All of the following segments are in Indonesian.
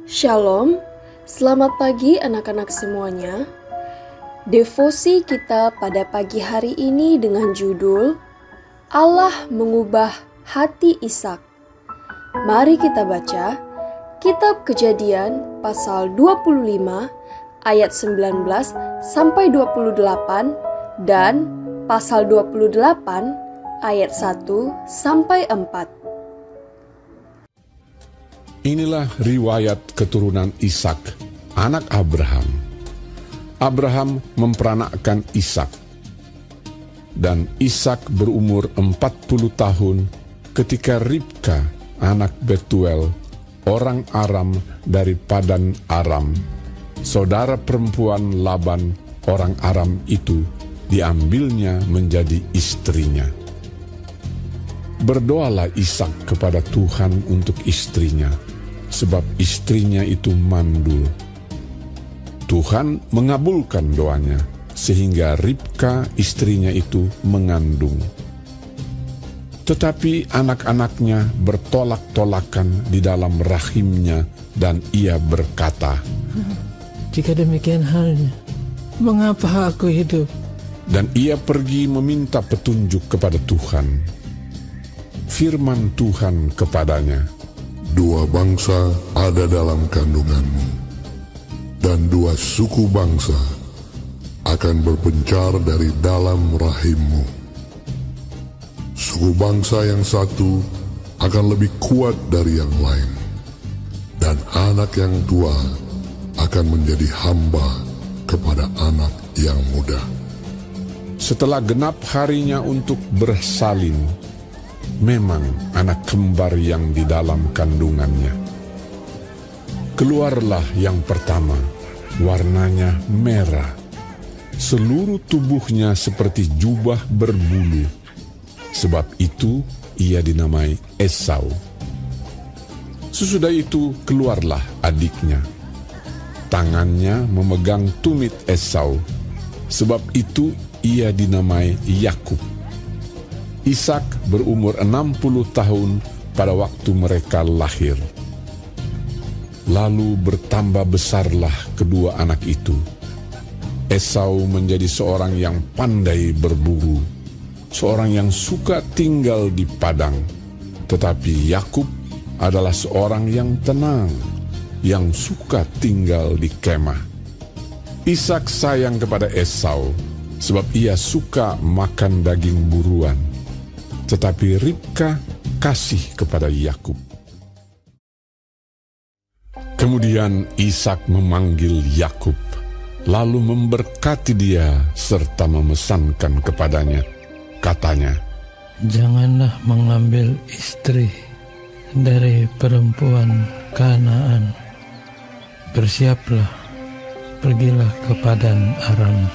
Shalom, selamat pagi anak-anak semuanya. Devosi kita pada pagi hari ini dengan judul Allah mengubah hati Ishak. Mari kita baca Kitab Kejadian pasal 25 ayat 19 sampai 28 dan pasal 28 ayat 1 sampai 4. Inilah riwayat keturunan Ishak, anak Abraham. Abraham memperanakkan Ishak. Dan Ishak berumur 40 tahun ketika Ribka, anak Betuel, orang Aram dari Padan Aram, saudara perempuan Laban, orang Aram itu, diambilnya menjadi istrinya. Berdoalah Ishak kepada Tuhan untuk istrinya, sebab istrinya itu mandul. Tuhan mengabulkan doanya, sehingga Ribka istrinya itu mengandung. Tetapi anak-anaknya bertolak-tolakan di dalam rahimnya, dan ia berkata, "Jika demikian halnya, mengapa aku hidup?" Dan ia pergi meminta petunjuk kepada Tuhan. Firman Tuhan kepadanya, "Dua bangsa ada dalam kandunganmu, dan dua suku bangsa akan berpencar dari dalam rahimmu. Suku bangsa yang satu akan lebih kuat dari yang lain, dan anak yang tua akan menjadi hamba kepada anak yang muda." Setelah genap harinya untuk bersalin, memang anak kembar yang di dalam kandungannya. Keluarlah yang pertama, warnanya merah. Seluruh tubuhnya seperti jubah berbulu. Sebab itu ia dinamai Esau. Sesudah itu keluarlah adiknya. Tangannya memegang tumit Esau. Sebab itu ia dinamai Yakub. Ishak berumur 60 tahun pada waktu mereka lahir. Lalu bertambah besarlah kedua anak itu. Esau menjadi seorang yang pandai berburu, seorang yang suka tinggal di padang. Tetapi Yakub adalah seorang yang tenang, yang suka tinggal di kemah. Ishak sayang kepada Esau, sebab ia suka makan daging buruan. Tetapi Ribka kasih kepada Yakub. Kemudian Ishak memanggil Yakub, lalu memberkati dia serta memesankan kepadanya. Katanya, "Janganlah mengambil istri dari perempuan Kanaan. Bersiaplah, pergilah ke Padan Aram,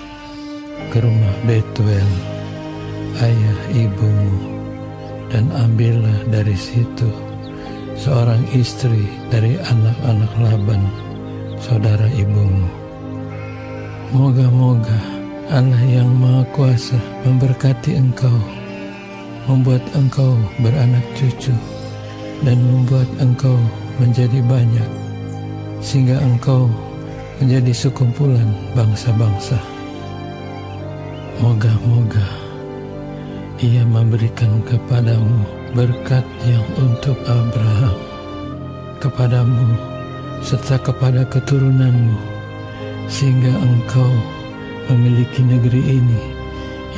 ke rumah Betuel, ayah ibumu, dan ambillah dari situ seorang istri dari anak-anak Laban, saudara ibumu. Moga-moga Allah yang Maha Kuasa memberkati engkau, membuat engkau beranak cucu, dan membuat engkau menjadi banyak, sehingga engkau menjadi sekumpulan bangsa-bangsa. Moga-moga Ia memberikan kepadamu berkat yang untuk Abraham, kepadamu serta kepada keturunanmu, sehingga engkau memiliki negeri ini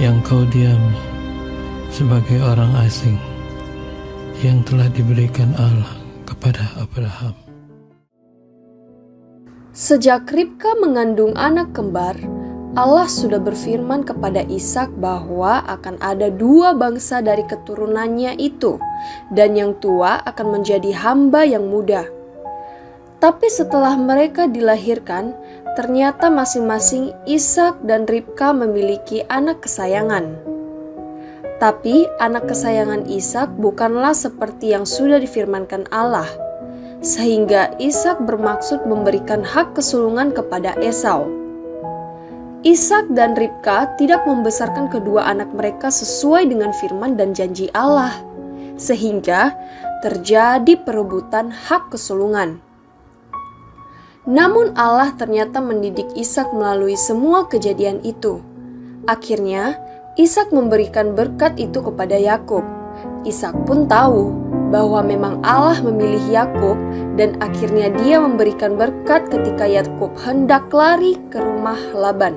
yang kau diami sebagai orang asing yang telah diberikan Allah kepada Abraham." Sejak Ribka mengandung anak kembar, Allah sudah berfirman kepada Ishak bahwa akan ada dua bangsa dari keturunannya itu, dan yang tua akan menjadi hamba yang muda. Tapi setelah mereka dilahirkan, ternyata masing-masing Ishak dan Ribka memiliki anak kesayangan. Tapi anak kesayangan Ishak bukanlah seperti yang sudah difirmankan Allah, sehingga Ishak bermaksud memberikan hak kesulungan kepada Esau. Ishak dan Ribka tidak membesarkan kedua anak mereka sesuai dengan firman dan janji Allah, sehingga terjadi perebutan hak kesulungan. Namun Allah ternyata mendidik Ishak melalui semua kejadian itu. Akhirnya, Ishak memberikan berkat itu kepada Yakub. Ishak pun tahu bahwa memang Allah memilih Yakub dan akhirnya dia memberikan berkat ketika Yakub hendak lari ke rumah Laban.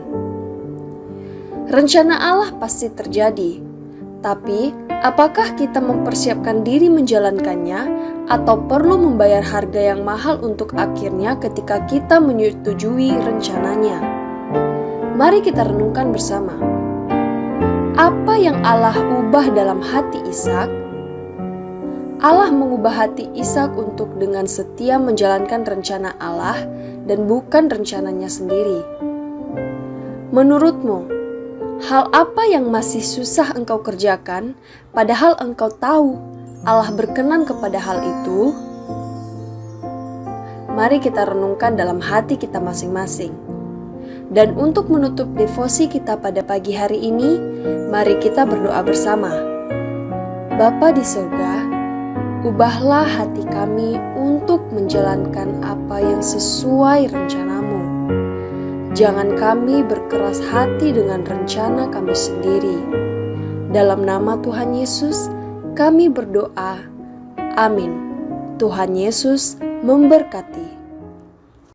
Rencana Allah pasti terjadi, tapi apakah kita mempersiapkan diri menjalankannya atau perlu membayar harga yang mahal untuk akhirnya ketika kita menyetujui rencananya? Mari kita renungkan bersama. Apa yang Allah ubah dalam hati Ishak? Allah mengubah hati Ishak untuk dengan setia menjalankan rencana Allah dan bukan rencananya sendiri. Menurutmu, hal apa yang masih susah engkau kerjakan, padahal engkau tahu Allah berkenan kepada hal itu? Mari kita renungkan dalam hati kita masing-masing. Dan untuk menutup devosi kita pada pagi hari ini, mari kita berdoa bersama. Bapa di surga, ubahlah hati kami untuk menjalankan apa yang sesuai rencana-Mu. Jangan kami berkeras hati dengan rencana kami sendiri. Dalam nama Tuhan Yesus, kami berdoa. Amin. Tuhan Yesus memberkati.